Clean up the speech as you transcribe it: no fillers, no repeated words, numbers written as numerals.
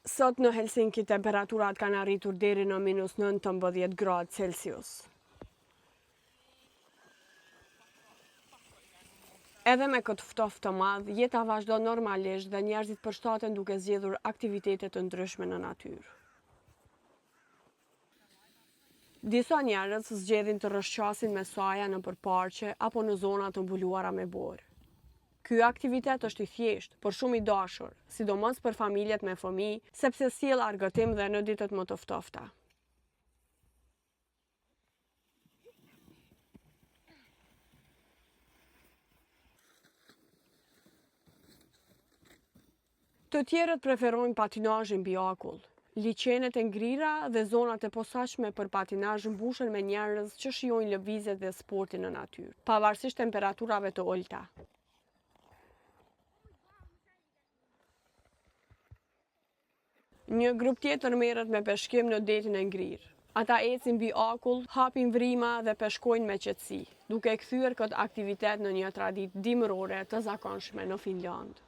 Sot në Helsinki temperaturat kanë arritur deri në -19 gradë Celsius. Edhe me këtë ftoftë të madh, jeta vazhdon normalisht dhe njerëzit përshtaten duke zgjedhur aktivitete të ndryshme në natyrë. Disa njerëz zgjedhin të rrëshqasin me saja nëpër parqe apo në zona të mbuluara me borë. Ky aktivitet është i thjeshtë, por shumë i dashur, sidomos për familjet me fëmijë, sepse sjell argëtim dhe në ditët më të ftofta. Të tjerët preferojnë patinazhin mbi akull. Liçenet e ngrira dhe zonat e posaçme për patinazh mbushen me njerëz që shijojnë lëvizjet dhe sportin në natyrë, pavarësisht temperaturave të ulta. Një grup tjetër merret me peshkim në detin e ngrirë. Ata ecin mbi akull, hapin vrima dhe peshkojnë me qetësi, duke kthyer këtë aktivitet në një traditë dimërore të zakonshme në Finland.